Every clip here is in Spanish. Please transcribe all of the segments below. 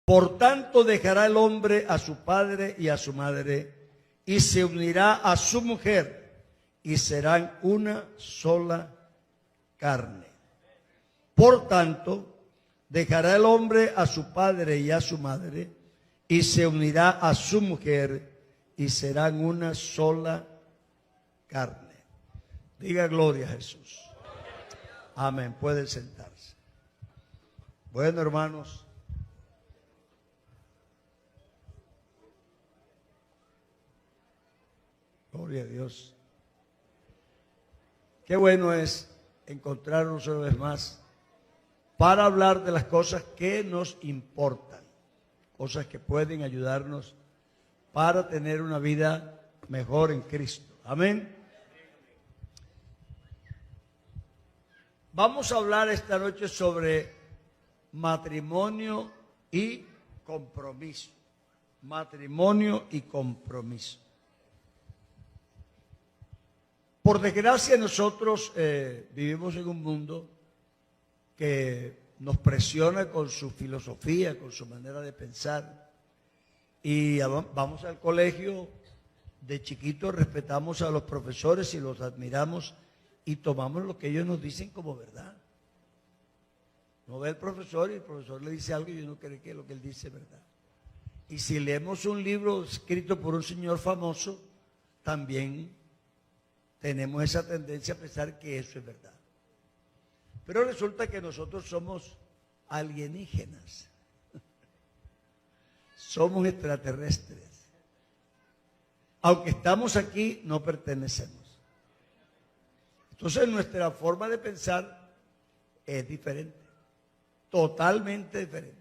Por tanto dejará el hombre a su padre y a su madre, y se unirá a su mujer, y serán una sola carne. Por tanto, dejará el hombre a su padre y a su madre, y se unirá a su mujer, y serán una sola carne. Diga gloria a Jesús. Amén. Pueden sentarse. Bueno, hermanos. Gloria a Dios. Qué bueno es encontrarnos una vez más para hablar de las cosas que nos importan, cosas que pueden ayudarnos para tener una vida mejor en Cristo. Amén. Vamos a hablar esta noche sobre matrimonio y compromiso. Matrimonio y compromiso. Por desgracia nosotros vivimos en un mundo que nos presiona con su filosofía, con su manera de pensar. Y vamos al colegio, de chiquitos respetamos a los profesores y los admiramos y tomamos lo que ellos nos dicen como verdad. No ve el profesor y el profesor le dice algo y uno cree que lo que él dice es verdad. Y si leemos un libro escrito por un señor famoso, también tenemos esa tendencia a pensar que eso es verdad. Pero resulta que nosotros somos alienígenas. Somos extraterrestres. Aunque estamos aquí, no pertenecemos. Entonces nuestra forma de pensar es diferente. Totalmente diferente.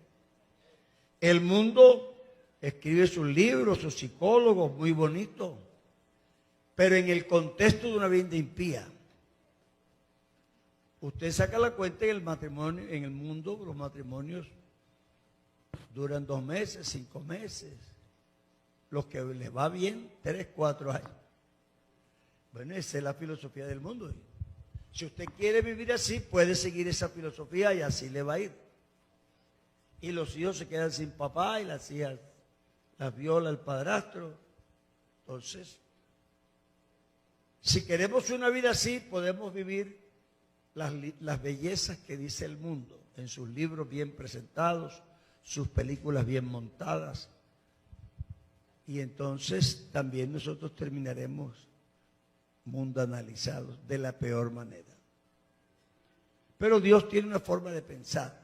El mundo escribe sus libros, sus psicólogos, muy bonitos, pero en el contexto de una vida impía. Usted saca la cuenta en el matrimonio, en el mundo, los matrimonios duran 2 meses, 5 meses. Los que les va bien, 3, 4 años. Bueno, esa es la filosofía del mundo. Si usted quiere vivir así, puede seguir esa filosofía y así le va a ir. Y los hijos se quedan sin papá y las hijas las viola el padrastro. Entonces, si queremos una vida así, podemos vivir las bellezas que dice el mundo, en sus libros bien presentados, sus películas bien montadas. Y entonces también nosotros terminaremos mundanalizados de la peor manera. Pero Dios tiene una forma de pensar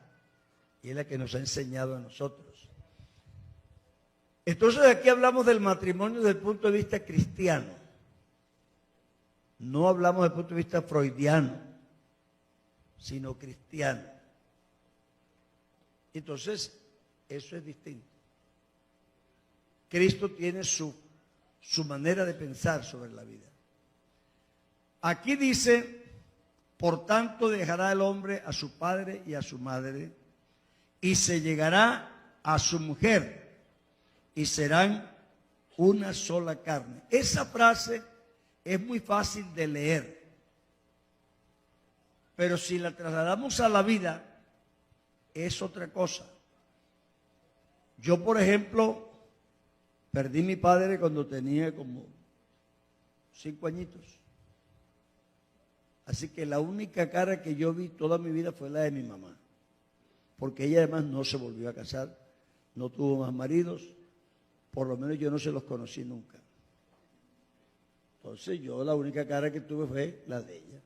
y es la que nos ha enseñado a nosotros. Entonces aquí hablamos del matrimonio desde el punto de vista cristiano. No hablamos desde el punto de vista freudiano, sino cristiano. Entonces, eso es distinto. Cristo tiene su manera de pensar sobre la vida. Aquí dice, por tanto dejará el hombre a su padre y a su madre, y se llegará a su mujer, y serán una sola carne. Esa frase es muy fácil de leer, pero si la trasladamos a la vida, es otra cosa. Yo, por ejemplo, perdí a mi padre cuando tenía como 5 añitos. Así que la única cara que yo vi toda mi vida fue la de mi mamá. Porque ella además no se volvió a casar, no tuvo más maridos, por lo menos yo no se los conocí nunca. Entonces yo la única cara que tuve fue la de ella.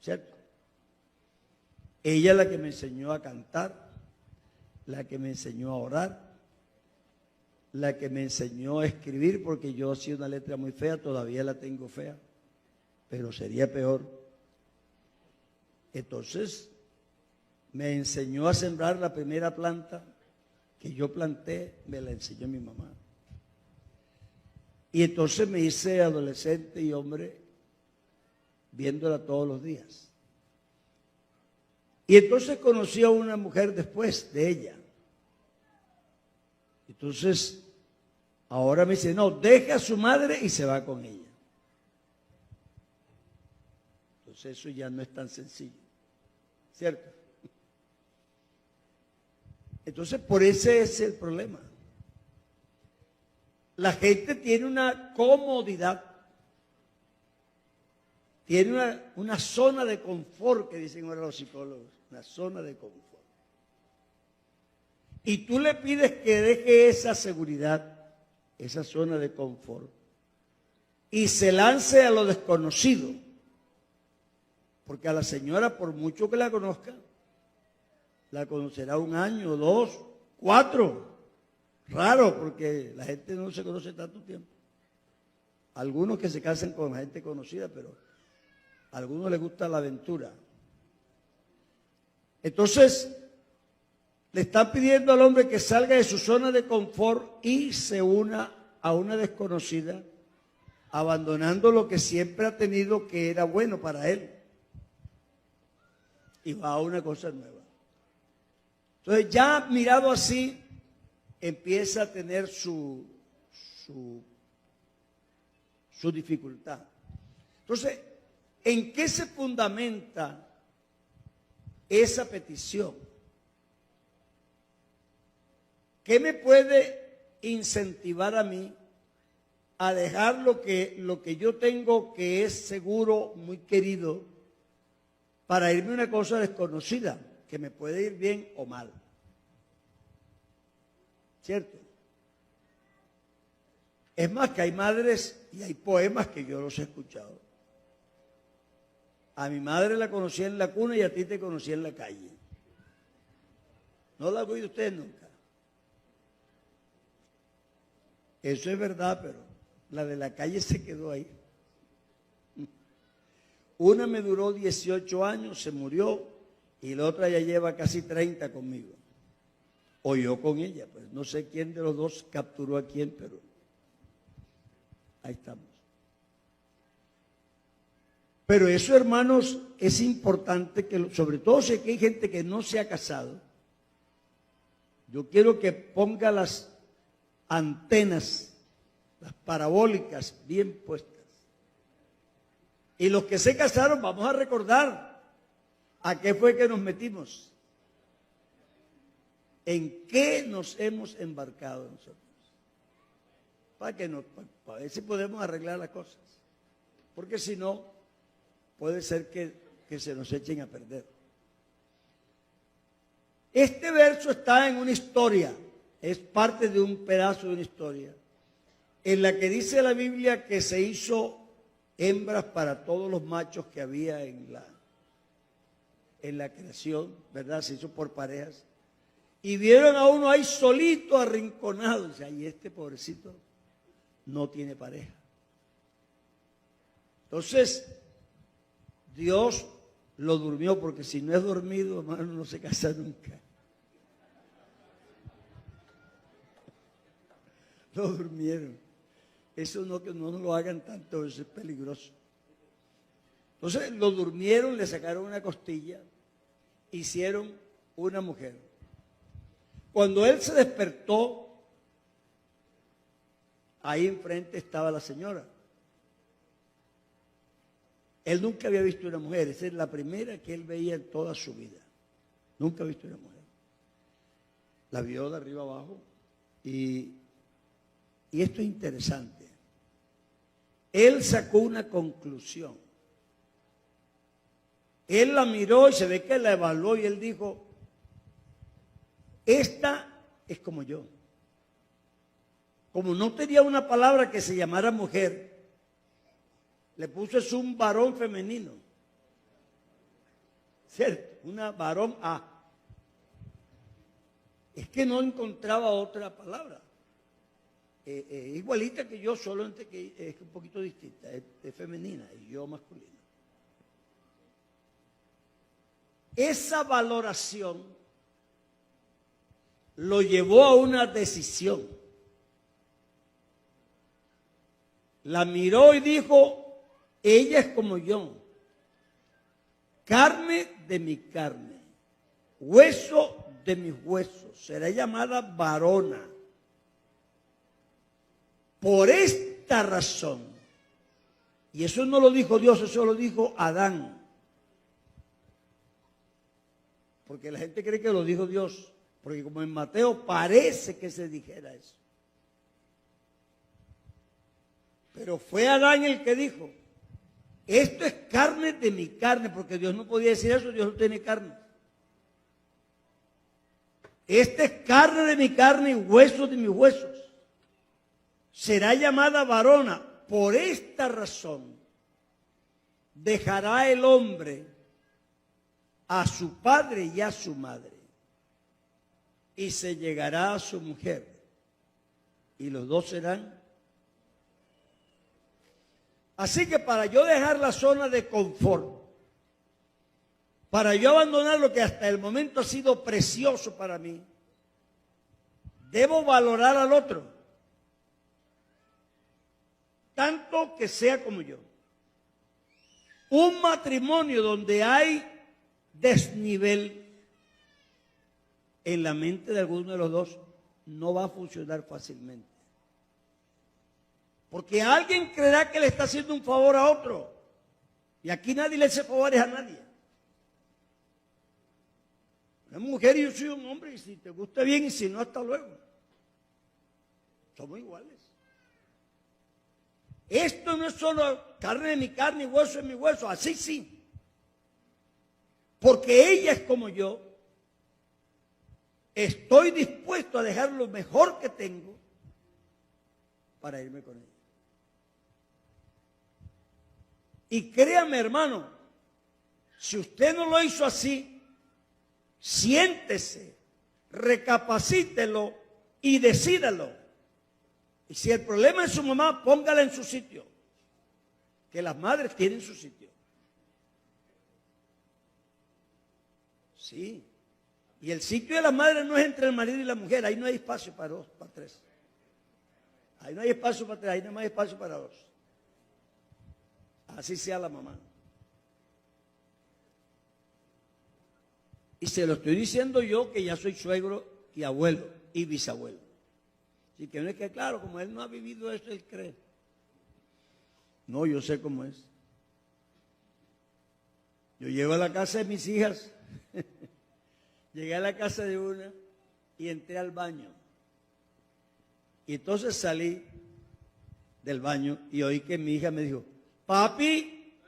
¿Cierto? Ella es la que me enseñó a cantar, la que me enseñó a orar, la que me enseñó a escribir, porque yo hacía una letra muy fea, todavía la tengo fea, pero sería peor. Entonces, me enseñó a sembrar la primera planta que yo planté, me la enseñó mi mamá. Y entonces me hice adolescente y hombre viéndola todos los días. Y entonces conocí a una mujer después de ella. Entonces, ahora me dice, no, deja a su madre y se va con ella. Entonces eso ya no es tan sencillo, ¿cierto? Entonces, por ese es el problema. La gente tiene una comodidad, tiene una zona de confort, que dicen ahora los psicólogos, una zona de confort. Y tú le pides que deje esa seguridad, esa zona de confort, y se lance a lo desconocido. Porque a la señora, por mucho que la conozca, la conocerá 1 año, 2, 4. Raro, porque la gente no se conoce tanto tiempo. Algunos que se casan con gente conocida, pero a algunos les gusta la aventura. Entonces, le están pidiendo al hombre que salga de su zona de confort y se una a una desconocida, abandonando lo que siempre ha tenido que era bueno para él. Y va a una cosa nueva. Entonces, ya mirado así, empieza a tener su dificultad. Entonces, ¿en qué se fundamenta esa petición? ¿Qué me puede incentivar a mí a dejar lo que yo tengo, que es seguro, muy querido, para irme a una cosa desconocida, que me puede ir bien o mal? ¿Cierto? Es más, que hay madres y hay poemas que yo los he escuchado. A mi madre la conocí en la cuna y a ti te conocí en la calle. ¿No la han oído ustedes nunca? Eso es verdad, pero la de la calle se quedó ahí. Una me duró 18 años, se murió, y la otra ya lleva casi 30 conmigo. O yo con ella, pues no sé quién de los dos capturó a quién, pero ahí estamos. Pero eso, hermanos, es importante que, sobre todo si hay gente que no se ha casado, yo quiero que ponga las antenas, las parabólicas bien puestas. Y los que se casaron, vamos a recordar a qué fue que nos metimos. ¿En qué nos hemos embarcado nosotros? Para ver si podemos arreglar las cosas. Porque si no, puede ser que se nos echen a perder. Este verso está en una historia, es parte de un pedazo de una historia, en la que dice la Biblia que se hizo hembras para todos los machos que había en la creación, ¿verdad? Se hizo por parejas. Y vieron a uno ahí solito, arrinconado. Dice, ay, este pobrecito no tiene pareja. Entonces, Dios lo durmió, porque si no es dormido, hermano, no se casa nunca. Lo durmieron. Eso no, que no lo hagan tanto, eso es peligroso. Entonces lo durmieron, le sacaron una costilla, hicieron una mujer. Cuando él se despertó, ahí enfrente estaba la señora. Él nunca había visto una mujer, esa es la primera que él veía en toda su vida. Nunca ha visto una mujer. La vio de arriba abajo y esto es interesante. Él sacó una conclusión. Él la miró y se ve que la evaluó y él dijo, esta es como yo. Como no tenía una palabra que se llamara mujer, le puso es un varón femenino. ¿Cierto? Una varón A. Es que no encontraba otra palabra. Igualita que yo, solo que es un poquito distinta, es femenina y yo masculino. Esa valoración lo llevó a una decisión. La miró y dijo, ella es como yo, carne de mi carne, hueso de mis huesos, será llamada varona. Por esta razón, y eso no lo dijo Dios, eso lo dijo Adán, porque la gente cree que lo dijo Dios. Porque como en Mateo parece que se dijera eso. Pero fue Adán el que dijo, esto es carne de mi carne, porque Dios no podía decir eso, Dios no tiene carne. Esta es carne de mi carne y huesos de mis huesos. Será llamada varona. Por esta razón dejará el hombre a su padre y a su madre y se llegará a su mujer y los dos serán. Así que para yo dejar la zona de confort, para yo abandonar lo que hasta el momento ha sido precioso para mí, debo valorar al otro, tanto que sea como yo. Un matrimonio donde hay desnivel en la mente de alguno de los dos no va a funcionar fácilmente. Porque alguien creerá que le está haciendo un favor a otro. Y aquí nadie le hace favores a nadie. Una mujer y yo soy un hombre, y si te gusta bien y si no, hasta luego. Somos iguales. Esto no es solo carne de mi carne y hueso de mi hueso, así sí. Porque ella es como yo. Estoy dispuesto a dejar lo mejor que tengo para irme con ella. Y créame, hermano, si usted no lo hizo así, siéntese, recapacítelo y decídalo. Y si el problema es su mamá, póngala en su sitio. Que las madres tienen su sitio. Sí. Y el sitio de las madres no es entre el marido y la mujer. Ahí no hay espacio para dos, para tres. Ahí no hay espacio para tres, ahí no hay espacio para dos. Así sea la mamá. Y se lo estoy diciendo yo, que ya soy suegro y abuelo y bisabuelo. Así que no es que, claro, como él no ha vivido eso, él cree. No, yo sé cómo es. Yo llego a la casa de mis hijas, llegué a la casa de una y entré al baño. Y entonces salí del baño y oí que mi hija me dijo, papi,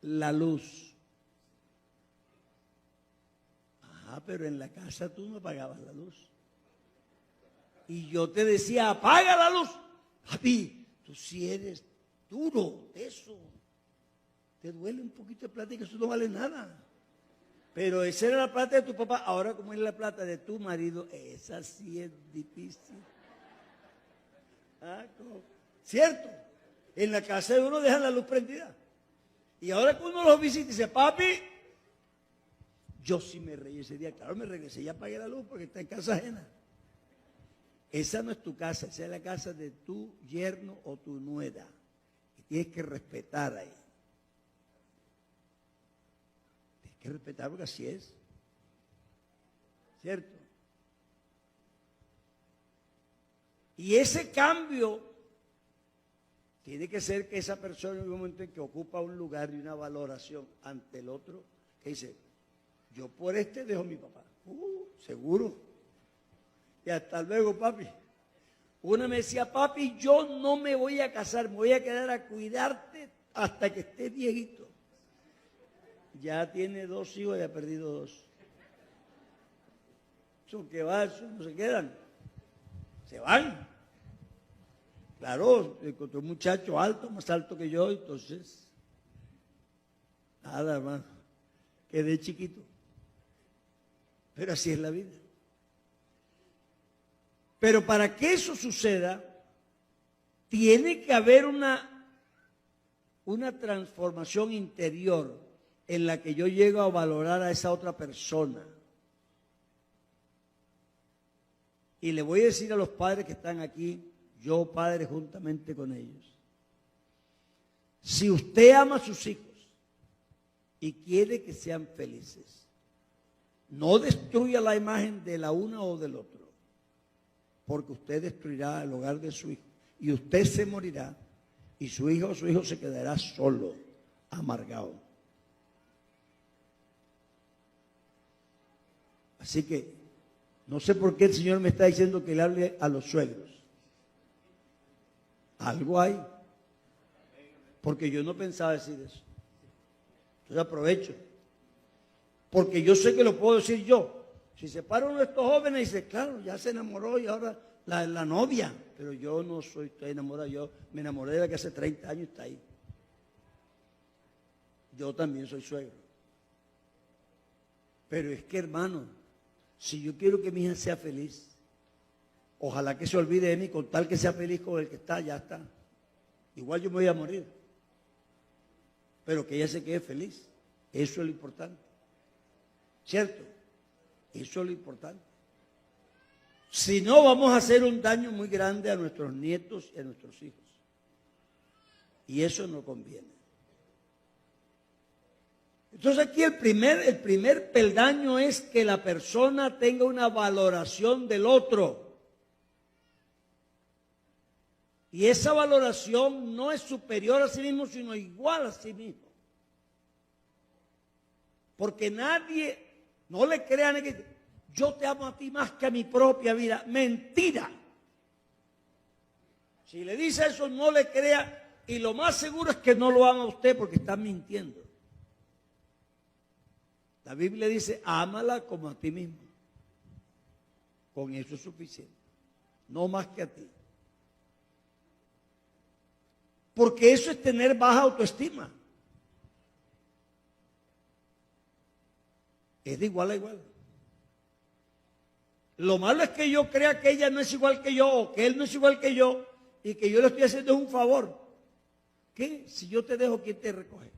la luz. Ah, pero en la casa tú no apagabas la luz. Y yo te decía, apaga la luz. Papi, tú sí eres duro, eso. Te duele un poquito de plata y que eso no vale nada. Pero esa era la plata de tu papá. Ahora, como es la plata de tu marido, esa sí es difícil. Ah, ¿cierto? En la casa de uno dejan la luz prendida. Y ahora que uno los visita y dice, papi, yo sí me reí ese día. Claro, me regresé y apagué la luz porque está en casa ajena. Esa no es tu casa, esa es la casa de tu yerno o tu nuera. Y tienes que respetar ahí. Tienes que respetar porque así es. ¿Cierto? Y ese cambio tiene que ser que esa persona en un momento en que ocupa un lugar y una valoración ante el otro, que dice, yo por este dejo a mi papá. Seguro. Y hasta luego, papi. Una me decía, papi, yo no me voy a casar, me voy a quedar a cuidarte hasta que estés viejito. Ya tiene 2 hijos y ha perdido 2. Eso que va, eso no se quedan. Se van. Claro, encontré un muchacho alto, más alto que yo, entonces, nada, hermano, quedé chiquito. Pero así es la vida. Pero para que eso suceda, tiene que haber una transformación interior en la que yo llego a valorar a esa otra persona. Y le voy a decir a los padres que están aquí, yo padre juntamente con ellos, si usted ama a sus hijos y quiere que sean felices, no destruya la imagen de la una o del otro. Porque usted destruirá el hogar de su hijo y usted se morirá y su hijo se quedará solo, amargado. Así que no sé por qué el Señor me está diciendo que le hable a los suegros. Algo hay. Porque yo no pensaba decir eso. Entonces aprovecho. Porque yo sé que lo puedo decir yo. Si se para uno de estos jóvenes y dice, claro, ya se enamoró y ahora la novia. Pero yo no estoy enamorado. Yo me enamoré de la que hace 30 años está ahí. Yo también soy suegro. Pero es que, hermano, si yo quiero que mi hija sea feliz, ojalá que se olvide de mí con tal que sea feliz con el que está, ya está. Igual yo me voy a morir. Pero que ella se quede feliz. Eso es lo importante. ¿Cierto? Eso es lo importante. Si no, vamos a hacer un daño muy grande a nuestros nietos y a nuestros hijos. Y eso no conviene. Entonces aquí el primer peldaño es que la persona tenga una valoración del otro. Y esa valoración no es superior a sí mismo, sino igual a sí mismo. Porque nadie, no le crea a nadie, yo te amo a ti más que a mi propia vida. Mentira. Si le dice eso, no le crea, y lo más seguro es que no lo ama a usted porque está mintiendo. La Biblia dice, ámala como a ti mismo. Con eso es suficiente. No más que a ti. Porque eso es tener baja autoestima. Es de igual a igual. Lo malo es que yo crea que ella no es igual que yo o que él no es igual que yo y que yo le estoy haciendo un favor. ¿Qué? Si yo te dejo, ¿quién te recoge?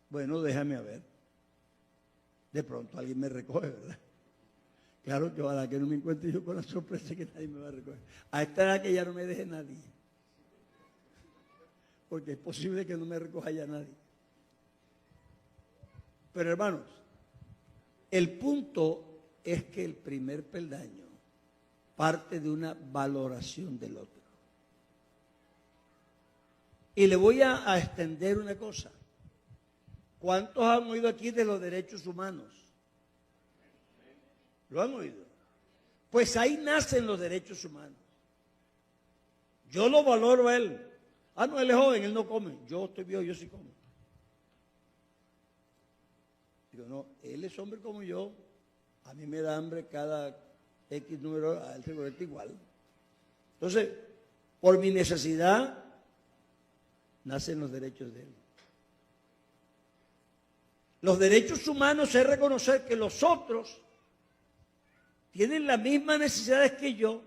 Bueno, déjame a ver. De pronto alguien me recoge, ¿verdad? Claro que ojalá que no me encuentre yo con la sorpresa que nadie me va a recoger. A esta edad que ya no me deje nadie. Porque es posible que no me recoja ya nadie. Pero hermanos, el punto es que el primer peldaño parte de una valoración del otro. Y le voy a extender una cosa. ¿Cuántos han oído aquí de los derechos humanos? ¿Lo han oído? Pues ahí nacen los derechos humanos. Yo lo valoro a él. Ah, no, él es joven, él no come. Yo estoy viejo, yo sí como. Digo, no, él es hombre como yo. A mí me da hambre cada X número, a él se convierte igual. Entonces, por mi necesidad, nacen los derechos de él. Los derechos humanos es reconocer que los otros tienen las mismas necesidades que yo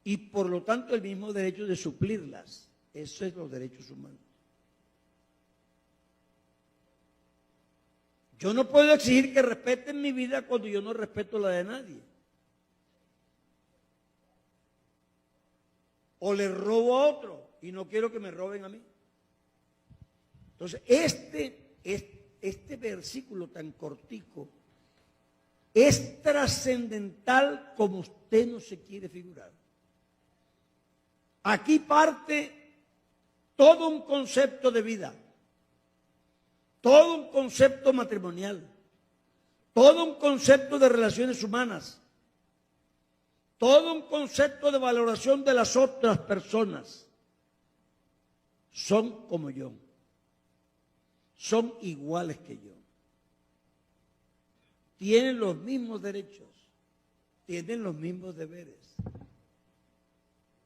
y por lo tanto el mismo derecho de suplirlas. Eso es los derechos humanos. Yo no puedo exigir que respeten mi vida cuando yo no respeto la de nadie. O le robo a otro y no quiero que me roben a mí. Entonces, este versículo tan cortico es trascendental como usted no se quiere figurar. Aquí parte todo un concepto de vida, todo un concepto matrimonial, todo un concepto de relaciones humanas, todo un concepto de valoración de las otras personas. Son como yo. Son iguales que yo. Tienen los mismos derechos, tienen los mismos deberes.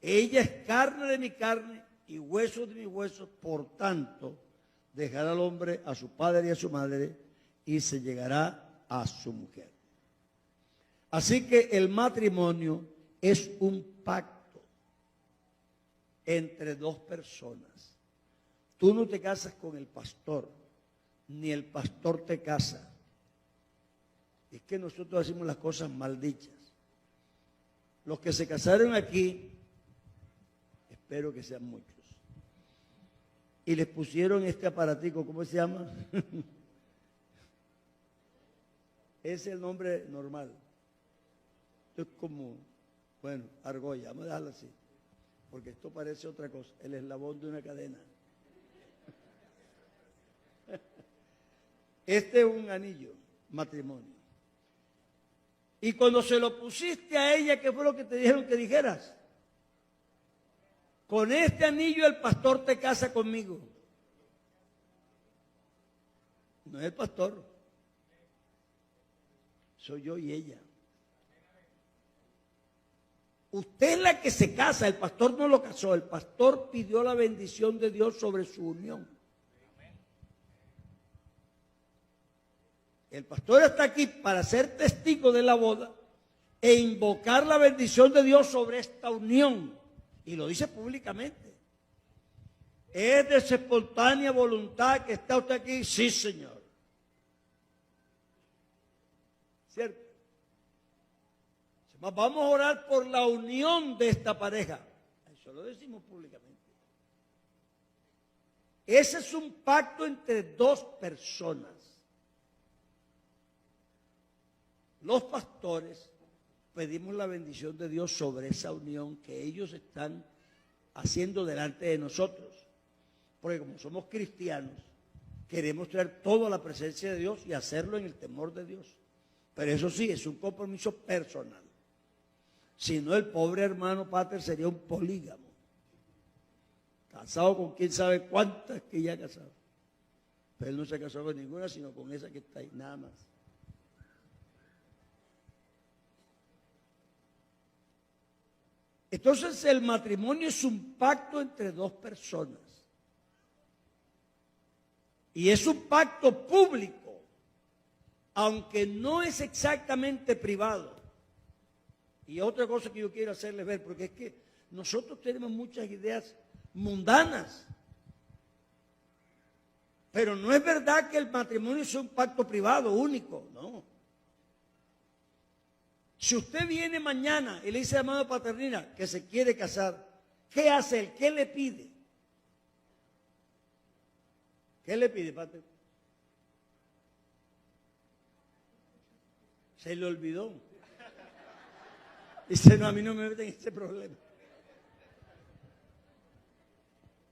Ella es carne de mi carne y hueso de mi hueso, por tanto, dejará al hombre a su padre y a su madre y se llegará a su mujer. Así que el matrimonio es un pacto entre dos personas. Tú no te casas con el pastor, ni el pastor te casa. Es que nosotros hacemos las cosas mal dichas. Los que se casaron aquí, espero que sean muchos, y les pusieron este aparatico, ¿cómo se llama? Es el nombre normal. Esto es como, bueno, argolla, vamos a dejarlo así, porque esto parece otra cosa, el eslabón de una cadena. Este es un anillo, matrimonio. Y cuando se lo pusiste a ella, ¿qué fue lo que te dijeron que dijeras? Con este anillo el pastor te casa conmigo. No es el pastor. Soy yo y ella. Usted es la que se casa, el pastor no lo casó, el pastor pidió la bendición de Dios sobre su unión. El pastor está aquí para ser testigo de la boda e invocar la bendición de Dios sobre esta unión. Y lo dice públicamente. ¿Es de esa espontánea voluntad que está usted aquí? Sí, Señor. ¿Cierto? Vamos a orar por la unión de esta pareja. Eso lo decimos públicamente. Ese es un pacto entre dos personas. Los pastores pedimos la bendición de Dios sobre esa unión que ellos están haciendo delante de nosotros. Porque como somos cristianos, queremos traer todo a la presencia de Dios y hacerlo en el temor de Dios. Pero eso sí, es un compromiso personal. Si no, el pobre hermano Pater sería un polígamo. Casado con quién sabe cuántas que ya ha casado. Pero él no se casó con ninguna, sino con esa que está ahí, nada más. Entonces el matrimonio es un pacto entre dos personas. Y es un pacto público, aunque no es exactamente privado. Y otra cosa que yo quiero hacerles ver, porque es que nosotros tenemos muchas ideas mundanas. Pero no es verdad que el matrimonio sea un pacto privado, único, no. Si usted viene mañana y le dice a Amado Paternina que se quiere casar, ¿qué hace él? ¿Qué le pide? ¿Qué le pide, Pater? Se le olvidó. Dice, no, a mí no me meten en ese problema.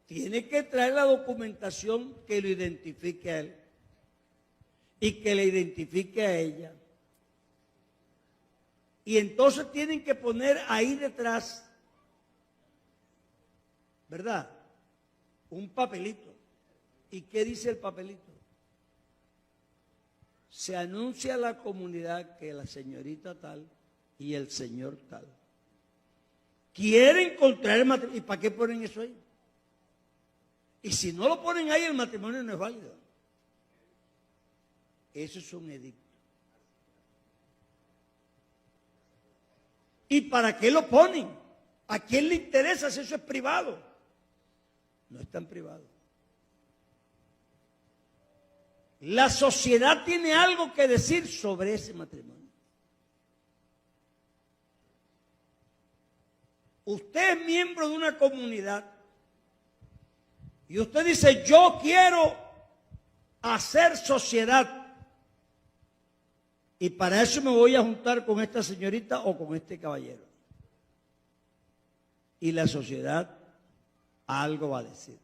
Tiene que traer la documentación que lo identifique a él y que le identifique a ella. Y entonces tienen que poner ahí detrás, ¿verdad? Un papelito. ¿Y qué dice el papelito? Se anuncia a la comunidad que la señorita tal y el señor tal quieren contraer el matrimonio. ¿Y para qué ponen eso ahí? Y si no lo ponen ahí, el matrimonio no es válido. Eso es un edicto. ¿Y para qué lo ponen? ¿A quién le interesa si eso es privado? No es tan privado. La sociedad tiene algo que decir sobre ese matrimonio. Usted es miembro de una comunidad y usted dice, yo quiero hacer sociedad y para eso me voy a juntar con esta señorita o con este caballero. Y la sociedad algo va a decir.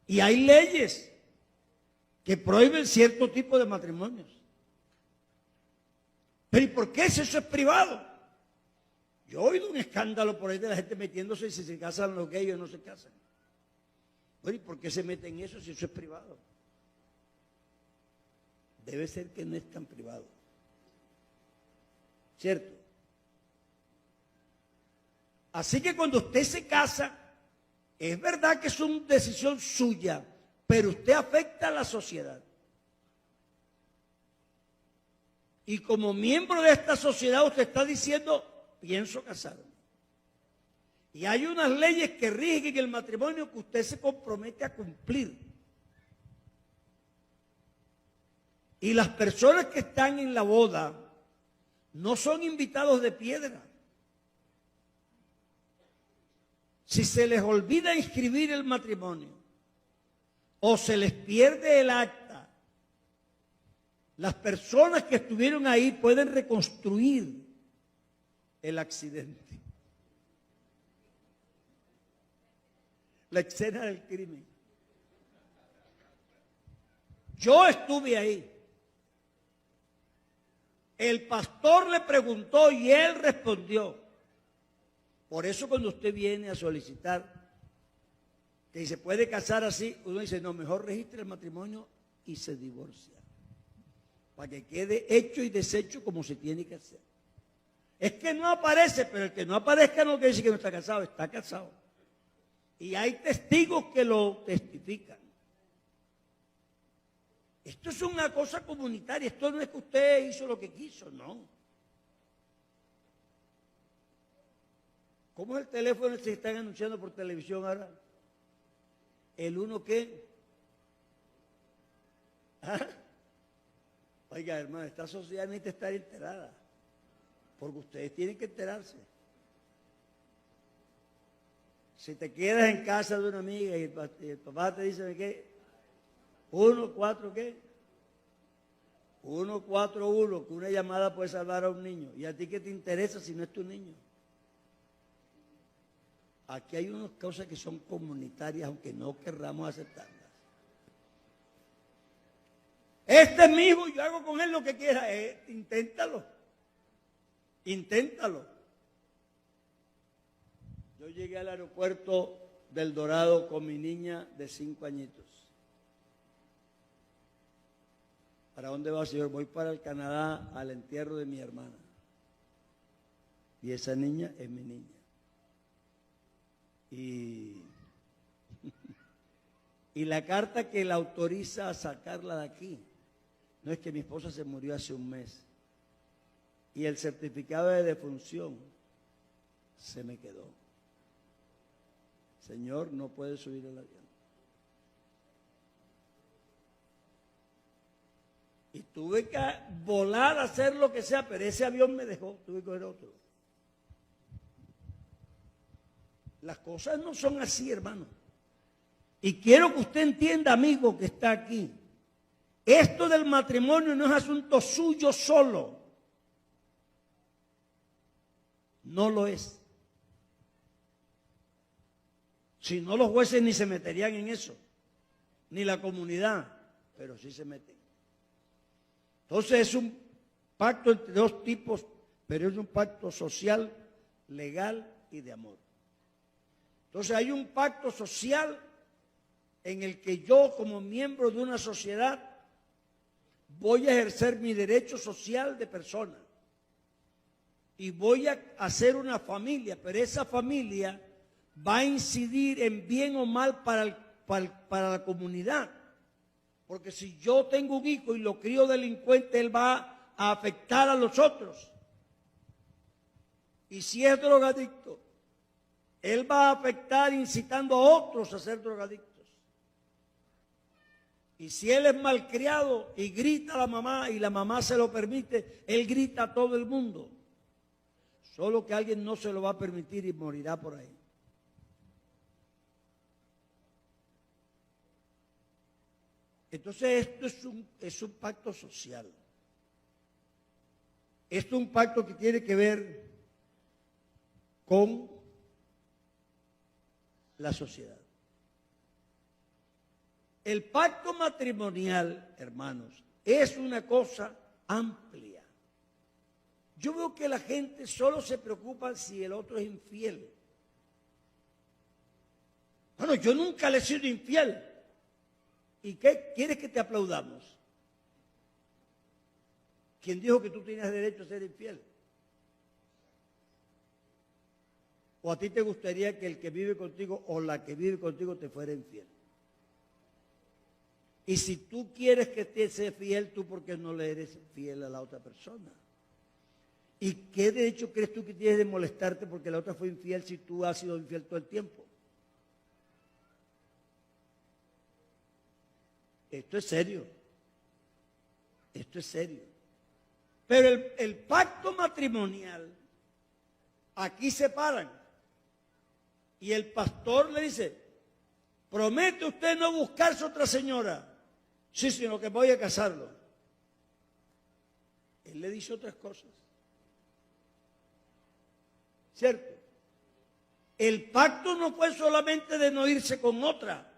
Y hay leyes que prohíben cierto tipo de matrimonios. Pero ¿y por qué si eso es privado? Yo he oído un escándalo por ahí de la gente metiéndose y si se casan los gays o no se casan. Bueno, ¿y por qué se meten en eso si eso es privado? Debe ser que no es tan privado. ¿Cierto? Así que cuando usted se casa, es verdad que es una decisión suya, pero usted afecta a la sociedad. Y como miembro de esta sociedad usted está diciendo, pienso casarme. Y hay unas leyes que rigen el matrimonio que usted se compromete a cumplir. Y las personas que están en la boda no son invitados de piedra. Si se les olvida inscribir el matrimonio o se les pierde el acta, las personas que estuvieron ahí pueden reconstruir el accidente, la escena del crimen. Yo estuve ahí. El pastor le preguntó y él respondió. Por eso cuando usted viene a solicitar que se puede casar así, uno dice, no, mejor registre el matrimonio y se divorcia. Para que quede hecho y deshecho como se tiene que hacer. Es que no aparece, pero el que no aparezca no quiere decir que no está casado, está casado. Y hay testigos que lo testifican. Esto es una cosa comunitaria, esto no es que usted hizo lo que quiso, no. ¿Cómo es el teléfono que se están anunciando por televisión ahora? ¿El uno qué? ¿Ah? Oiga, hermano, esta sociedad necesita estar enterada, porque ustedes tienen que enterarse. Si te quedas en casa de una amiga y el papá te dice, ¿qué? 1-4, ¿qué? 141, que una llamada puede salvar a un niño. ¿Y a ti qué te interesa si no es tu niño? Aquí hay unas cosas que son comunitarias, aunque no querramos aceptarlas. Este es mi hijo, yo hago con él lo que quiera. Inténtalo. Inténtalo. Yo llegué al aeropuerto del Dorado con mi niña de 5 añitos. ¿Para dónde va, señor? Voy para el Canadá al entierro de mi hermana. Y esa niña es mi niña. Y la carta que la autoriza a sacarla de aquí, no es que mi esposa se murió hace un mes. Y el certificado de defunción se me quedó. Señor, no puede subir el avión. Y tuve que volar a hacer lo que sea, pero ese avión me dejó, tuve que coger otro. Las cosas no son así, hermano. Y quiero que usted entienda, amigo, que está aquí. Esto del matrimonio no es asunto suyo solo. No lo es. Si no, los jueces ni se meterían en eso, ni la comunidad, pero sí se meten. Entonces es un pacto entre dos tipos, pero es un pacto social, legal y de amor. Entonces hay un pacto social en el que yo, como miembro de una sociedad, voy a ejercer mi derecho social de persona. Y voy a hacer una familia, pero esa familia va a incidir en bien o mal para la comunidad. Porque si yo tengo un hijo y lo crío delincuente, él va a afectar a los otros. Y si es drogadicto, él va a afectar incitando a otros a ser drogadictos. Y si él es malcriado y grita a la mamá y la mamá se lo permite, él grita a todo el mundo. Solo que alguien no se lo va a permitir y morirá por ahí. Entonces esto es un pacto social. Esto es un pacto que tiene que ver con la sociedad. El pacto matrimonial, hermanos, es una cosa amplia. Yo veo que la gente solo se preocupa si el otro es infiel. Bueno, yo nunca le he sido infiel. ¿Y qué quieres que te aplaudamos? ¿Quién dijo que tú tenías derecho a ser infiel? ¿O a ti te gustaría que el que vive contigo o la que vive contigo te fuera infiel? Y si tú quieres que te sea fiel, ¿tú por qué no le eres fiel a la otra persona? ¿Y qué derecho crees tú que tienes de molestarte porque la otra fue infiel si tú has sido infiel todo el tiempo? Esto es serio. Esto es serio. Pero el pacto matrimonial, aquí se paran. Y el pastor le dice, ¿promete usted no buscarse otra señora? Sí, sino que voy a casarlo. Él le dice otras cosas. ¿Cierto? El pacto no fue solamente de no irse con otra.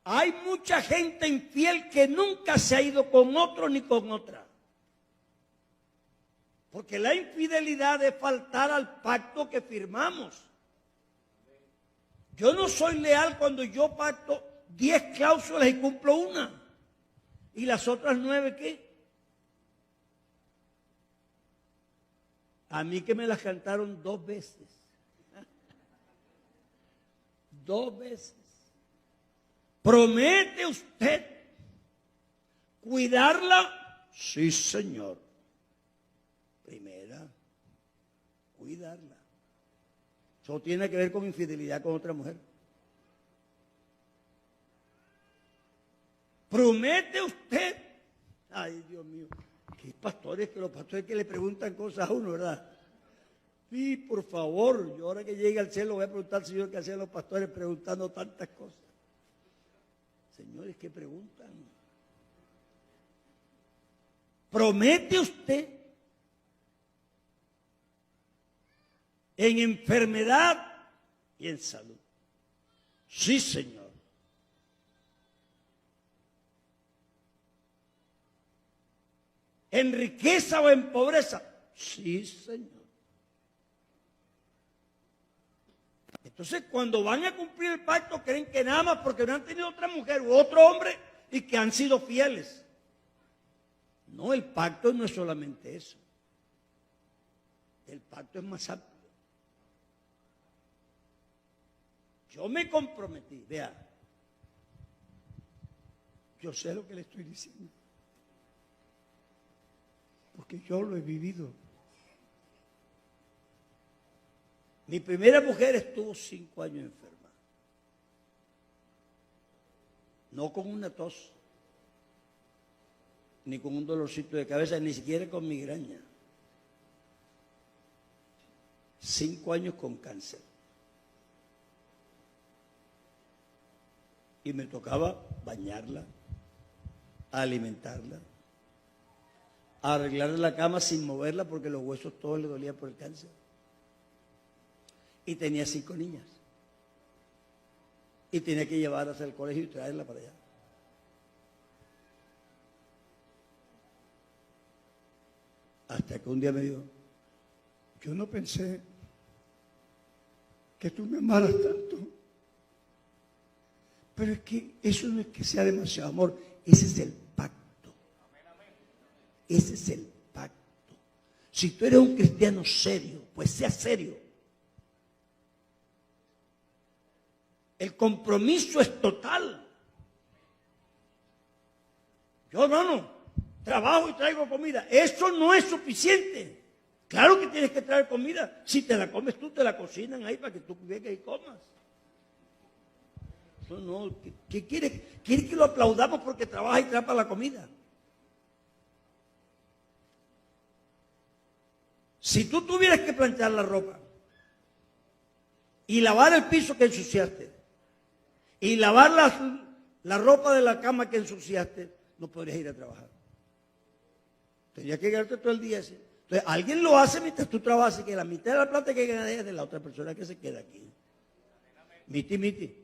Hay mucha gente infiel que nunca se ha ido con otro ni con otra. Porque la infidelidad es faltar al pacto que firmamos. Yo no soy leal cuando yo pacto 10 cláusulas y cumplo una. ¿Y las otras 9 qué? A mí que me las cantaron 2 veces. 2 veces. ¿Promete usted cuidarla? Sí, señor. Primera, cuidarla. Eso tiene que ver con infidelidad con otra mujer. ¿Promete usted? Ay, Dios mío. Qué pastores, que los pastores que le preguntan cosas a uno, ¿verdad? Sí, por favor, yo ahora que llegue al cielo voy a preguntar al Señor qué hacían los pastores preguntando tantas cosas. Señores, ¿qué preguntan? ¿Promete usted en enfermedad y en salud? Sí, Señor. ¿En riqueza o en pobreza? Sí, Señor. Entonces, cuando van a cumplir el pacto, creen que nada más porque no han tenido otra mujer u otro hombre y que han sido fieles. No, el pacto no es solamente eso. El pacto es más amplio. Yo me comprometí, vea, yo sé lo que le estoy diciendo, porque yo lo he vivido. Mi primera mujer estuvo 5 años enferma, no con una tos, ni con un dolorcito de cabeza, ni siquiera con migraña. 5 años con cáncer. Y me tocaba bañarla, alimentarla, arreglarle la cama sin moverla porque los huesos todos le dolían por el cáncer. Y tenía 5 niñas. Y tenía que llevarlas al colegio y traerla para allá. Hasta que un día me dijo, yo no pensé que tú me amaras tanto. Pero es que eso no es que sea demasiado amor, ese es el pacto. Ese es el pacto. Si tú eres un cristiano serio, pues sea serio. El compromiso es total. Yo, hermano, trabajo y traigo comida. Eso no es suficiente. Claro que tienes que traer comida. Si te la comes tú, te la cocinan ahí para que tú vengas y comas. Eso no. ¿Qué quiere? ¿Quiere que lo aplaudamos porque trabaja y trae para la comida? Si tú tuvieras que planchar la ropa y lavar el piso que ensuciaste y lavar la ropa de la cama que ensuciaste, no podrías ir a trabajar. Tendrías que quedarte todo el día así. Entonces, alguien lo hace mientras tú trabajas y que la mitad de la plata que ganas es de la otra persona que se queda aquí. Miti.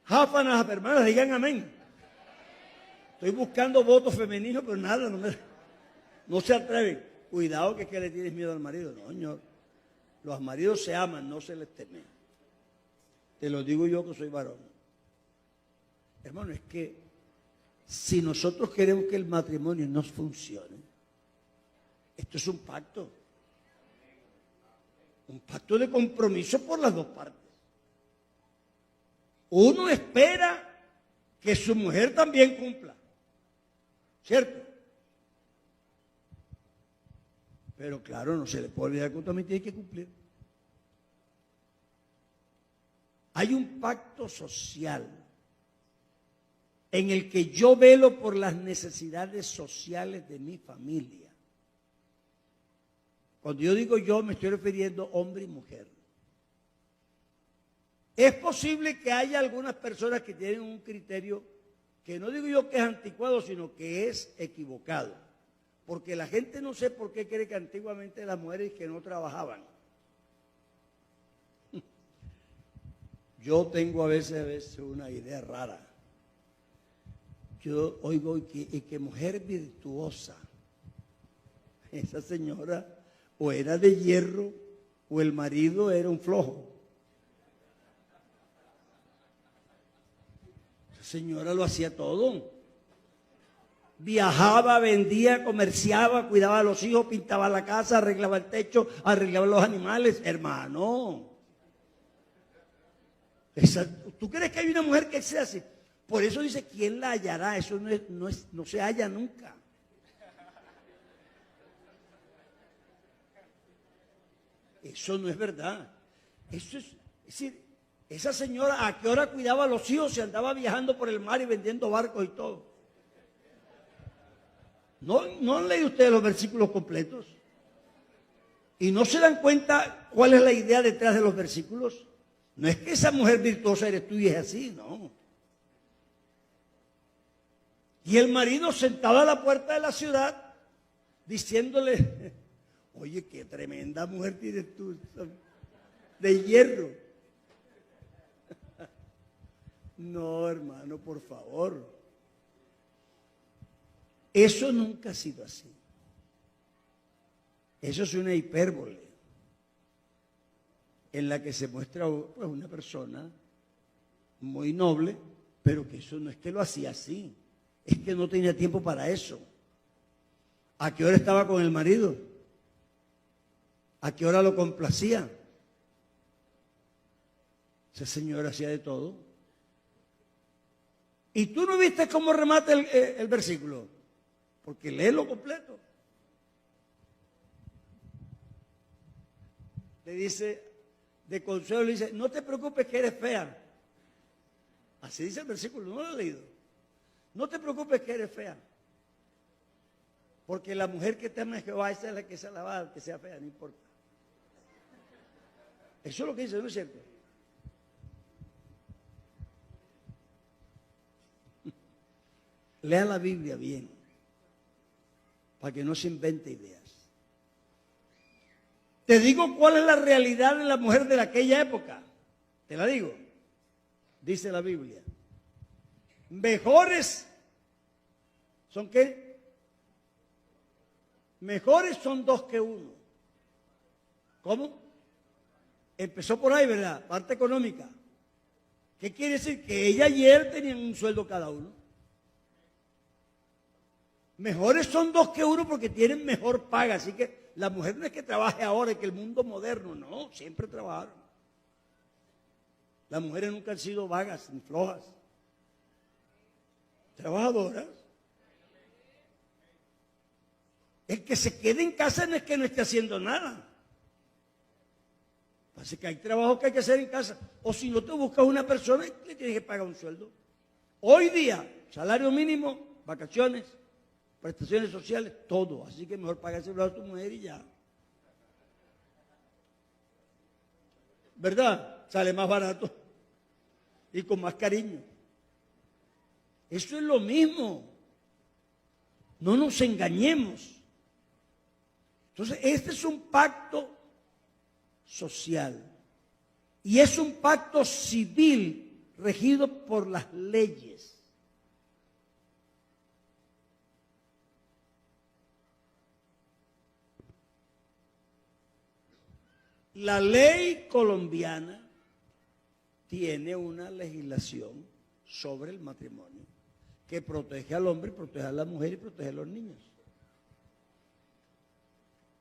Jáfanas, hermanas, digan amén. Estoy buscando votos femeninos, pero nada, no se atreven. Cuidado que es que le tienes miedo al marido. No, señor. Los maridos se aman, no se les teme. Te lo digo yo que soy varón. Hermano, es que si nosotros queremos que el matrimonio nos funcione, esto es un pacto. Un pacto de compromiso por las dos partes. Uno espera que su mujer también cumpla. ¿Cierto? Pero claro, no se le puede olvidar que usted también tiene que cumplir. Hay un pacto social en el que yo velo por las necesidades sociales de mi familia. Cuando yo digo yo, me estoy refiriendo hombre y mujer. Es posible que haya algunas personas que tienen un criterio que no digo yo que es anticuado, sino que es equivocado. Porque la gente no sé por qué cree que antiguamente las mujeres que no trabajaban. Yo tengo a veces una idea rara. Yo oigo que mujer virtuosa. Esa señora o era de hierro o el marido era un flojo. Esa señora lo hacía todo. Viajaba, vendía, comerciaba, cuidaba a los hijos, pintaba la casa, arreglaba el techo, arreglaba los animales. Hermano, ¿tú crees que hay una mujer que sea así? Por eso dice, ¿quién la hallará? Eso no se halla nunca. Eso no es verdad. Eso es decir, esa señora, ¿a qué hora cuidaba a los hijos? Se andaba viajando por el mar y vendiendo barcos y todo. ¿No han leído ustedes los versículos completos? ¿Y no se dan cuenta cuál es la idea detrás de los versículos? No es que esa mujer virtuosa eres tú y es así, no. Y el marido sentado a la puerta de la ciudad diciéndole, oye, qué tremenda mujer tienes tú, de hierro. No, hermano, por favor. Eso nunca ha sido así. Eso es una hipérbole en la que se muestra pues, una persona muy noble, pero que eso no es que lo hacía así, es que no tenía tiempo para eso. ¿A qué hora estaba con el marido? ¿A qué hora lo complacía? Esa señora hacía de todo. ¿Y tú no viste cómo remata el versículo? Porque léelo completo. Le dice, de consuelo, le dice, no te preocupes que eres fea. Así dice el versículo, no lo he leído. No te preocupes que eres fea. Porque la mujer que teme a Jehová, esa es la que se alaba, que sea fea, no importa. Eso es lo que dice, ¿no es cierto? Lea la Biblia bien, para que no se invente ideas. Te digo cuál es la realidad de la mujer de aquella época. Te la digo. Dice la Biblia. Mejores, ¿son qué? Mejores son dos que uno. ¿Cómo? Empezó por ahí, ¿verdad? Parte económica. ¿Qué quiere decir? Que ella y él tenían un sueldo cada uno. Mejores son dos que uno porque tienen mejor paga. Así que la mujer no es que trabaje ahora, es que el mundo moderno, no, siempre trabajaron. Las mujeres nunca han sido vagas ni flojas. Trabajadoras. El que se quede en casa no es que no esté haciendo nada. Así que hay trabajo que hay que hacer en casa. O si no te buscas una persona, le tienes que pagar un sueldo. Hoy día, salario mínimo, vacaciones, prestaciones sociales, todo. Así que mejor pagárselo a tu mujer y ya. ¿Verdad? Sale más barato y con más cariño. Eso es lo mismo. No nos engañemos. Entonces, este es un pacto social y es un pacto civil regido por las leyes. La ley colombiana tiene una legislación sobre el matrimonio que protege al hombre, protege a la mujer y protege a los niños.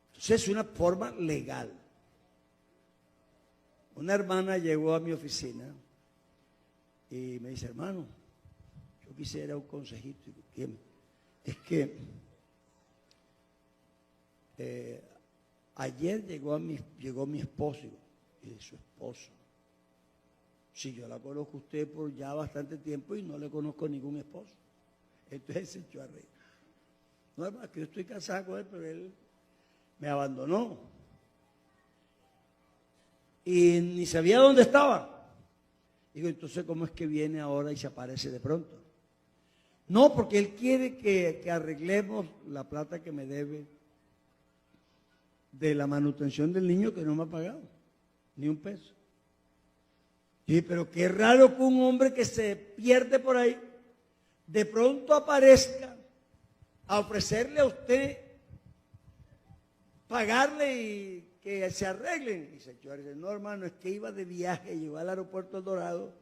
Entonces es una forma legal. Una hermana llegó a mi oficina y me dice, hermano, yo quisiera un consejito. Es que ayer llegó mi esposo y su esposo. Si yo la conozco a usted por ya bastante tiempo y no le conozco a ningún esposo. Entonces se echó a reír. No, hermano, que yo estoy casado con él, pero él me abandonó. Y ni sabía dónde estaba. Digo, entonces, ¿cómo es que viene ahora y se aparece de pronto? No, porque él quiere que arreglemos la plata que me debe de la manutención del niño que no me ha pagado, ni un peso. Sí, pero qué raro que un hombre que se pierde por ahí, de pronto aparezca a ofrecerle a usted, pagarle y que se arreglen. Y se dice, no hermano, es que iba de viaje, llegó al aeropuerto El Dorado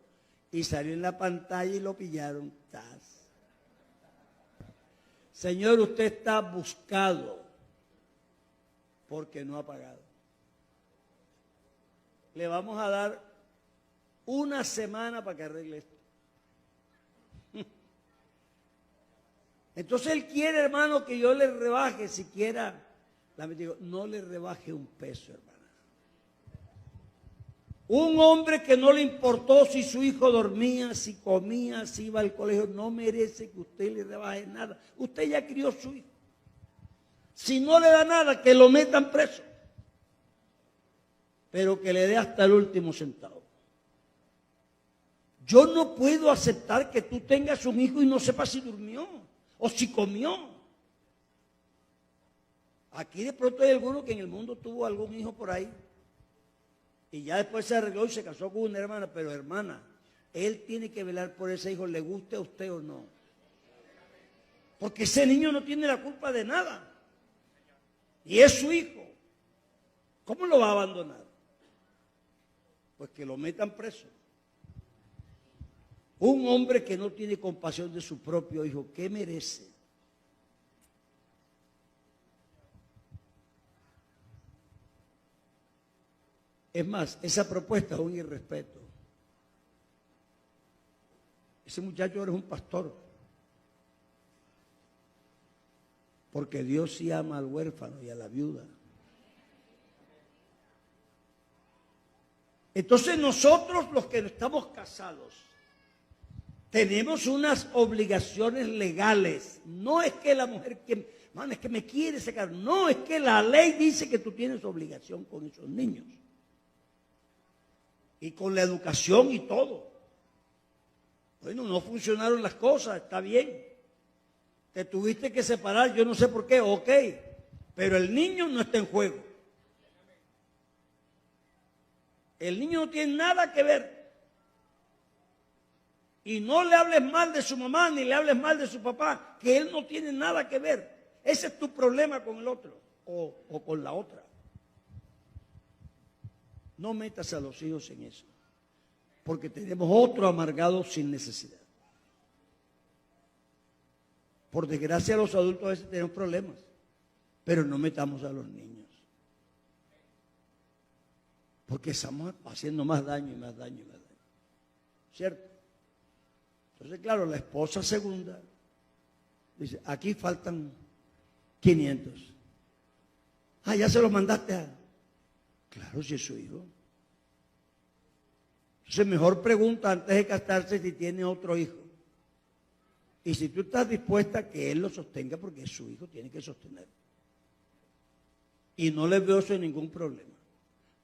y salió en la pantalla y lo pillaron. ¡Tas! Señor, usted está buscado porque no ha pagado. Le vamos a dar una semana para que arregle esto. Entonces él quiere, hermano, que yo le rebaje siquiera. Digo, no le rebaje un peso, hermana. Un hombre que no le importó si su hijo dormía, si comía, si iba al colegio, no merece que usted le rebaje nada. Usted ya crió a su hijo. Si no le da nada, que lo metan preso. Pero que le dé hasta el último centavo. Yo no puedo aceptar que tú tengas un hijo y no sepas si durmió o si comió. Aquí de pronto hay alguno que en el mundo tuvo algún hijo por ahí y ya después se arregló y se casó con una hermana, pero hermana, él tiene que velar por ese hijo, le guste a usted o no. Porque ese niño no tiene la culpa de nada. Y es su hijo. ¿Cómo lo va a abandonar? Pues que lo metan preso. Un hombre que no tiene compasión de su propio hijo, ¿qué merece? Es más, esa propuesta es un irrespeto. Ese muchacho ahora es un pastor. Porque Dios sí ama al huérfano y a la viuda. Entonces nosotros los que estamos casados tenemos unas obligaciones legales. No es que la mujer, es que me quiere sacar. No, es que la ley dice que tú tienes obligación con esos niños. Y con la educación y todo. Bueno, no funcionaron las cosas, está bien. Te tuviste que separar, yo no sé por qué, ok. Pero el niño no está en juego. El niño no tiene nada que ver. Y no le hables mal de su mamá, ni le hables mal de su papá, que él no tiene nada que ver. Ese es tu problema con el otro, o con la otra. No metas a los hijos en eso, porque tenemos otro amargado sin necesidad. Por desgracia los adultos a veces tenemos problemas, pero no metamos a los niños. Porque estamos haciendo más daño y más daño y más daño. ¿Cierto? Entonces, claro, la esposa segunda dice, aquí faltan 500. Ah, ya se los mandaste a... Claro, si es su hijo. Entonces, mejor pregunta antes de casarse si tiene otro hijo. Y si tú estás dispuesta a que él lo sostenga, porque es su hijo, tiene que sostener. Y no le veo eso ningún problema.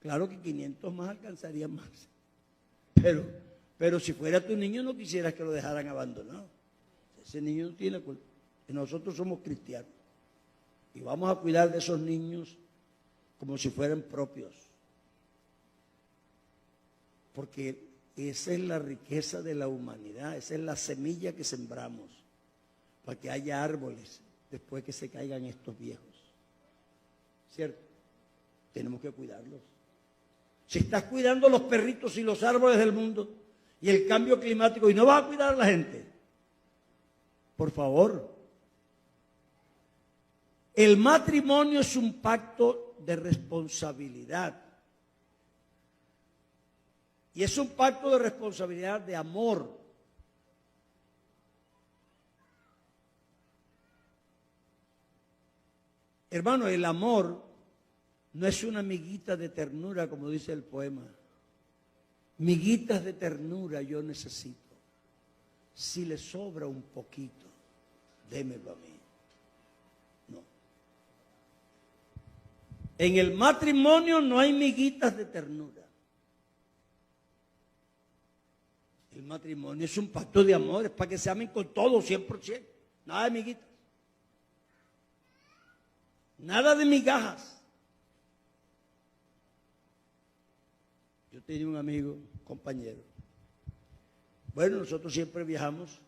Claro que 500 más alcanzarían más. Pero si fuera tu niño, no quisieras que lo dejaran abandonado. Ese niño no tiene culpa. Y nosotros somos cristianos. Y vamos a cuidar de esos niños como si fueran propios. Porque esa es la riqueza de la humanidad. Esa es la semilla que sembramos. Para que haya árboles después que se caigan estos viejos. ¿Cierto? Tenemos que cuidarlos. Si estás cuidando los perritos y los árboles del mundo y el cambio climático y no vas a cuidar a la gente, por favor. El matrimonio es un pacto de responsabilidad. Y es un pacto de responsabilidad de amor. Hermano, el amor no es una miguita de ternura, como dice el poema. Miguitas de ternura yo necesito. Si le sobra un poquito, démelo a mí. No. En el matrimonio no hay miguitas de ternura. El matrimonio es un pacto de amor, es para que se amen con todo, 100%. Nada de miguitas. Nada de migajas. Yo tenía un amigo compañeros. Bueno, nosotros siempre viajamos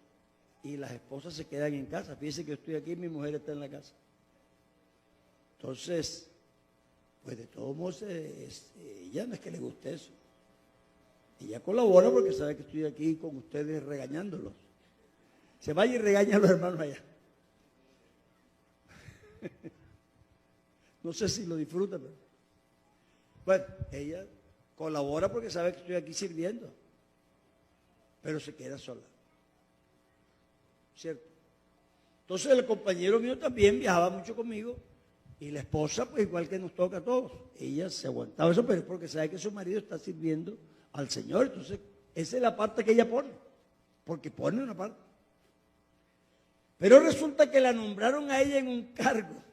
y las esposas se quedan en casa. Fíjense que yo estoy aquí y mi mujer está en la casa. Entonces, pues de todos modos, ella no es que le guste eso. Ella colabora porque sabe que estoy aquí con ustedes regañándolos. Se vaya y regaña a los hermanos allá. No sé si lo disfruta, pero bueno, ella colabora porque sabe que estoy aquí sirviendo, pero se queda sola, ¿cierto? Entonces el compañero mío también viajaba mucho conmigo y la esposa, pues igual que nos toca a todos, ella se aguantaba eso, pero es porque sabe que su marido está sirviendo al Señor. Entonces esa es la parte que ella pone, porque pone una parte. Pero resulta que la nombraron a ella en un cargo.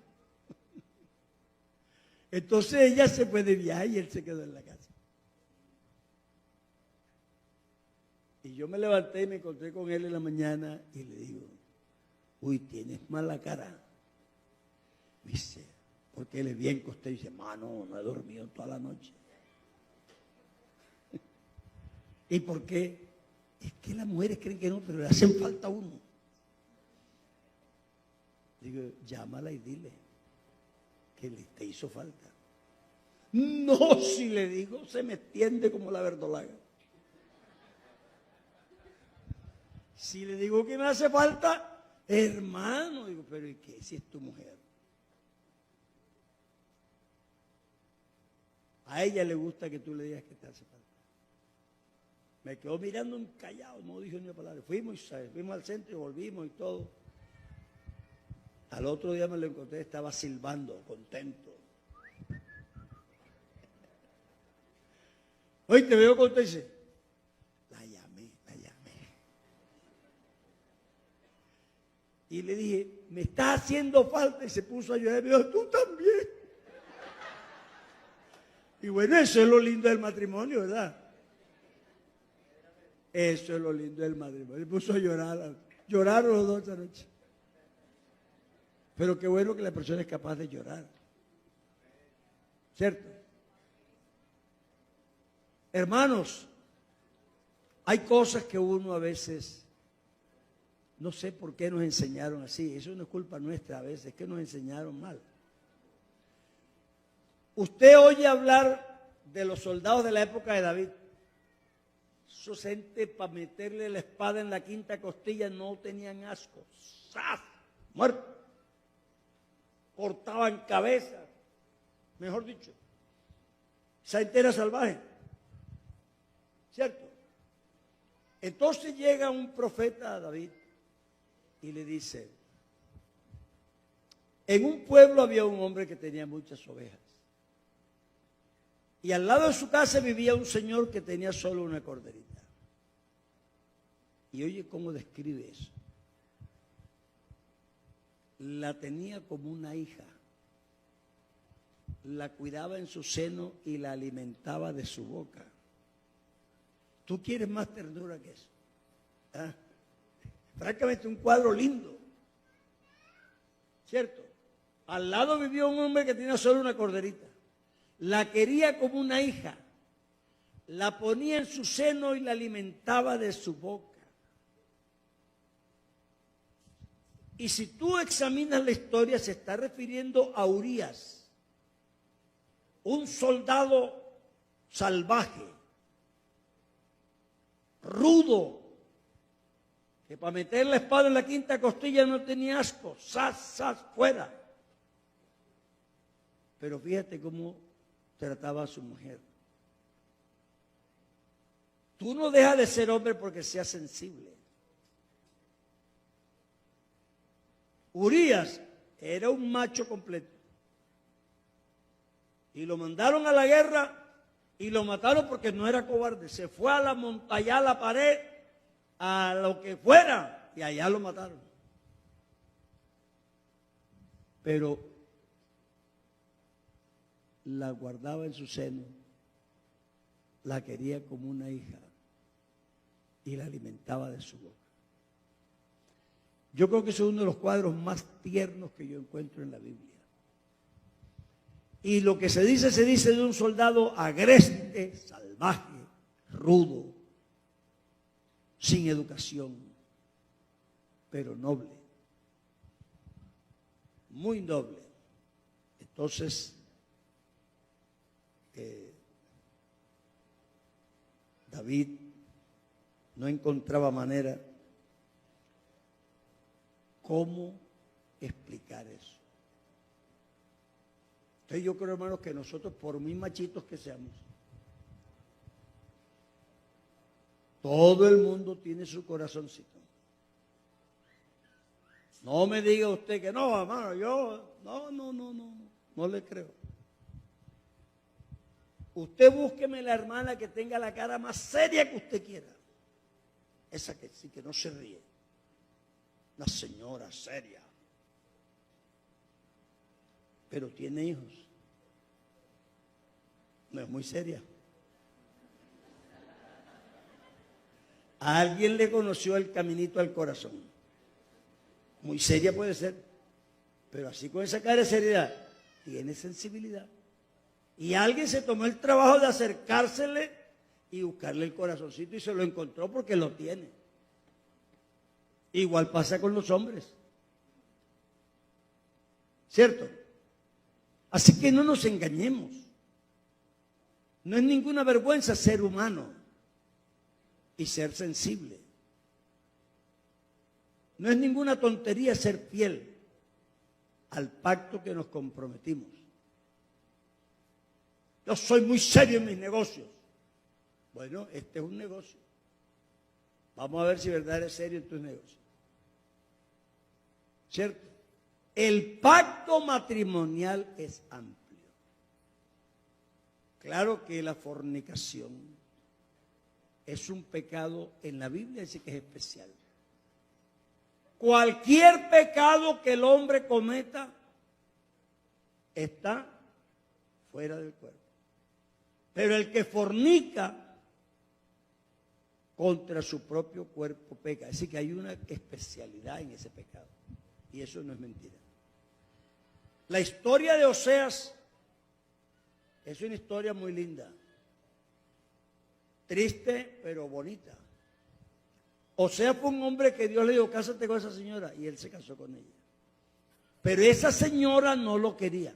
Entonces ella se fue de viaje y él se quedó en la casa. Y yo me levanté y me encontré con él en la mañana y le digo, uy, tienes mala cara. Me dice, porque él es bien costeño. Y dice, mano, no he dormido toda la noche. ¿Y por qué? Es que las mujeres creen que no, pero le hacen falta a uno. Digo, llámala y dile que te hizo falta. No, si le digo, se me extiende como la verdolaga. Si le digo que me hace falta, hermano, digo, pero ¿y qué si es tu mujer? A ella le gusta que tú le digas que te hace falta. Me quedó mirando callado, no dijo ni una palabra. Fuimos al centro y volvimos y todo. Al otro día me lo encontré, estaba silbando, contento. Hoy te veo contento y dice, la llamé. Y le dije, me está haciendo falta, y se puso a llorar y me dijo, tú también. Y bueno, eso es lo lindo del matrimonio, ¿verdad? Eso es lo lindo del matrimonio. Se puso a llorar, lloraron los dos esta noche. Pero qué bueno que la persona es capaz de llorar. ¿Cierto? Hermanos, hay cosas que uno a veces, no sé por qué nos enseñaron así. Eso no es culpa nuestra a veces, es que nos enseñaron mal. Usted oye hablar de los soldados de la época de David. Esos gente para meterle la espada en la quinta costilla no tenían asco. ¡Zas! Muerto. Cortaban cabezas, mejor dicho, esa entera salvaje, ¿cierto? Entonces llega un profeta a David y le dice, en un pueblo había un hombre que tenía muchas ovejas y al lado de su casa vivía un señor que tenía solo una corderita. Y oye cómo describe eso. La tenía como una hija, la cuidaba en su seno y la alimentaba de su boca. ¿Tú quieres más ternura que eso? ¿Ah? Francamente, un cuadro lindo, ¿cierto? Al lado vivía un hombre que tenía solo una corderita, la quería como una hija, la ponía en su seno y la alimentaba de su boca. Y si tú examinas la historia, se está refiriendo a Urías, un soldado salvaje, rudo, que para meter la espada en la quinta costilla no tenía asco, ¡zas, fuera! Pero fíjate cómo trataba a su mujer. Tú no dejas de ser hombre porque seas sensible. Urías era un macho completo. Y lo mandaron a la guerra y lo mataron porque no era cobarde. Se fue a la montaña, a la pared, a lo que fuera, y allá lo mataron. Pero la guardaba en su seno, la quería como una hija y la alimentaba de su boca. Yo creo que ese es uno de los cuadros más tiernos que yo encuentro en la Biblia. Y lo que se dice de un soldado agreste, salvaje, rudo, sin educación, pero noble, muy noble. Entonces, David no encontraba manera cómo explicar eso. Entonces yo creo, hermanos, que nosotros, por muy machitos que seamos, todo el mundo tiene su corazoncito. No me diga usted que no, hermano, yo no le creo. Usted búsqueme la hermana que tenga la cara más seria que usted quiera. Esa que sí que no se ríe. Una señora seria. Pero tiene hijos. No es muy seria. A alguien le conoció el caminito al corazón. Muy seria puede ser, pero así con esa cara de seriedad, tiene sensibilidad. Y alguien se tomó el trabajo de acercársele y buscarle el corazoncito y se lo encontró porque lo tiene. Igual pasa con los hombres. ¿Cierto? Así que no nos engañemos. No es ninguna vergüenza ser humano y ser sensible. No es ninguna tontería ser fiel al pacto que nos comprometimos. Yo soy muy serio en mis negocios. Bueno, este es un negocio. Vamos a ver si verdad eres serio en tus negocios. ¿Cierto? El pacto matrimonial es amplio. Claro que la fornicación es un pecado en la Biblia, dice que es especial. Cualquier pecado que el hombre cometa está fuera del cuerpo. Pero el que fornica contra su propio cuerpo peca. Es decir, que hay una especialidad en ese pecado. Y eso no es mentira. La historia de Oseas es una historia muy linda. Triste, pero bonita. Oseas fue un hombre que Dios le dijo, cásate con esa señora, y él se casó con ella. Pero esa señora no lo quería.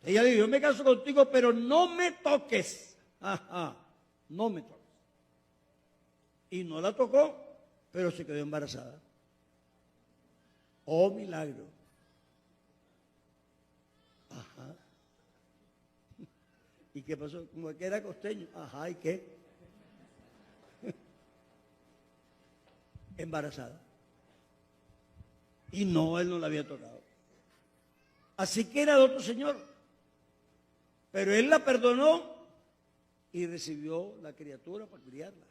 Ella dijo, yo me caso contigo, pero no me toques. Ajá, no me toques. Y no la tocó, pero se quedó embarazada. Oh, milagro. Ajá. ¿Y qué pasó? Como que era costeño. Ajá, ¿y qué? Embarazada. Y no, él no la había tocado. Así que era de otro señor. Pero él la perdonó y recibió la criatura para criarla.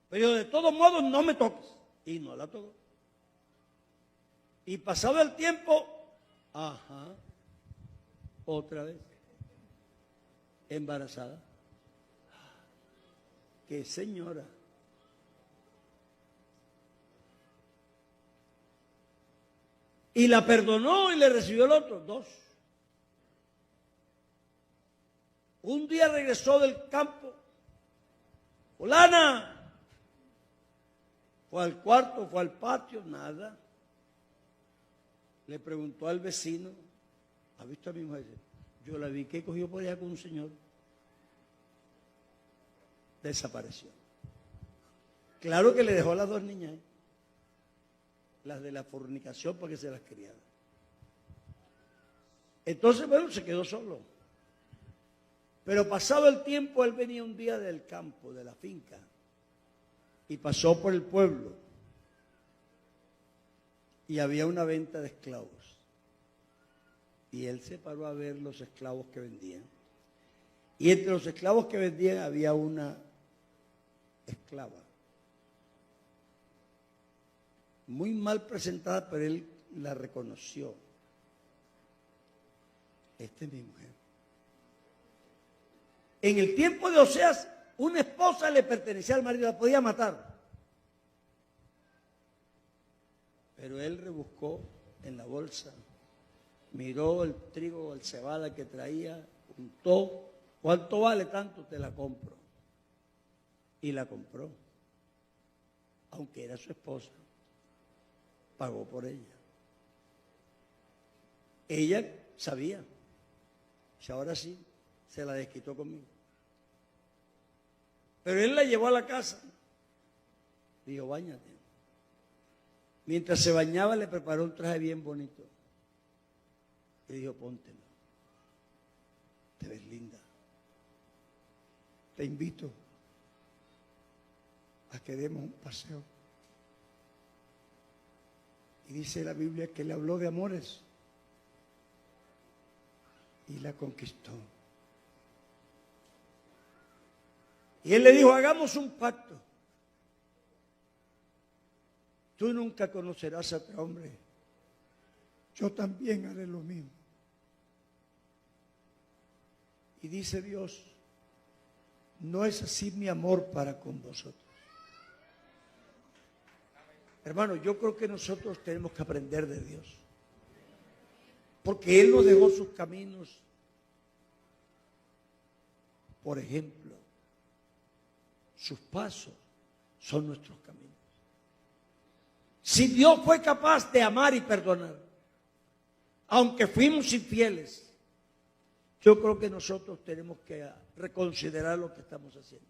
Pero de todos modos no me toques. Y no la tocó. Y pasado el tiempo, ajá, otra vez, embarazada. ¡Qué señora! Y la perdonó y le recibió el otro, 2. Un día regresó del campo. Fulana. Fue al cuarto, fue al patio, nada. Le preguntó al vecino, ¿ha visto a mi mujer? Yo la vi que cogió por allá con un señor. Desapareció. Claro que le dejó a las 2 niñas, las de la fornicación, para que se las criara. Entonces, bueno, se quedó solo. Pero pasado el tiempo, él venía un día del campo, de la finca, y pasó por el pueblo. Y había una venta de esclavos. Y él se paró a ver los esclavos que vendían. Y entre los esclavos que vendían había una esclava. Muy mal presentada, pero él la reconoció. Esta es mi mujer. En el tiempo de Oseas, una esposa le pertenecía al marido, la podía matar. Pero él rebuscó en la bolsa, miró el trigo o el cebada que traía, untó ¿Cuánto vale tanto? Te la compro. Y la compró. Aunque era su esposa, pagó por ella. Ella sabía. Si ahora sí, se la desquitó conmigo. Pero él la llevó a la casa. Dijo, báñate. Mientras se bañaba, le preparó un traje bien bonito. Y dijo, póntelo. Te ves linda. Te invito a que demos un paseo. Y dice la Biblia que le habló de amores. Y la conquistó. Y él le dijo, hagamos un pacto. Tú nunca conocerás a otro hombre. Yo también haré lo mismo. Y dice Dios, no es así mi amor para con vosotros. Hermano, yo creo que nosotros tenemos que aprender de Dios. Porque Él nos dejó sus caminos. Por ejemplo, sus pasos son nuestros caminos. Si Dios fue capaz de amar y perdonar, aunque fuimos infieles, yo creo que nosotros tenemos que reconsiderar lo que estamos haciendo.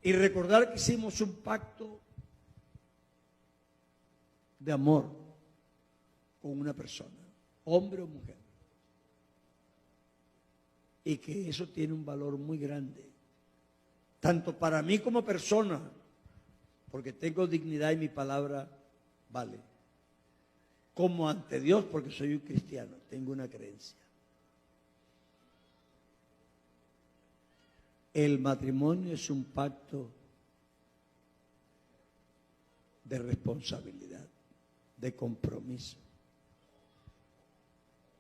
Y recordar que hicimos un pacto de amor con una persona, hombre o mujer. Y que eso tiene un valor muy grande, tanto para mí como persona, porque tengo dignidad y mi palabra vale, como ante Dios, porque soy un cristiano, tengo una creencia. El matrimonio es un pacto de responsabilidad, de compromiso.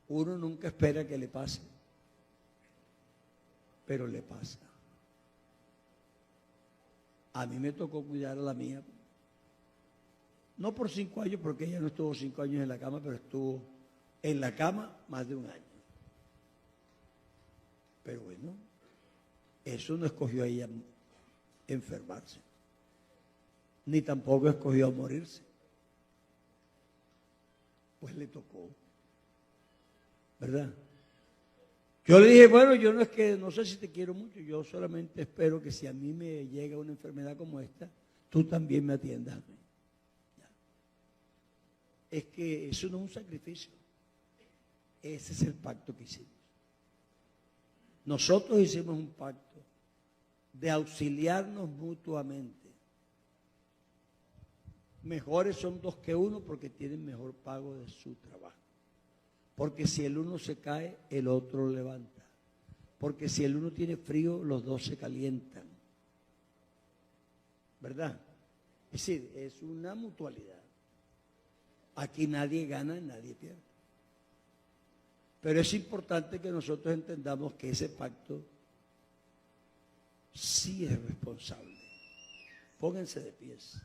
Uno nunca espera que le pase, pero le pasa. A mí me tocó cuidar a la mía, no por 5 años, porque ella no estuvo 5 años en la cama, pero estuvo en la cama más de 1 año. Pero bueno, eso no escogió a ella enfermarse, ni tampoco escogió morirse. Pues le tocó, ¿verdad? Yo le dije, bueno, yo no es que, no sé si te quiero mucho, yo solamente espero que si a mí me llega una enfermedad como esta, tú también me atiendas a mí. Ya. Es que eso no es un sacrificio, ese es el pacto que hicimos. Nosotros hicimos un pacto de auxiliarnos mutuamente. Mejores son 2 que 1 porque tienen mejor pago de su trabajo. Porque si el uno se cae, el otro lo levanta. Porque si el uno tiene frío, los 2 se calientan. ¿Verdad? Es decir, es una mutualidad. Aquí nadie gana, nadie pierde. Pero es importante que nosotros entendamos que ese pacto sí es responsable. Pónganse de pies.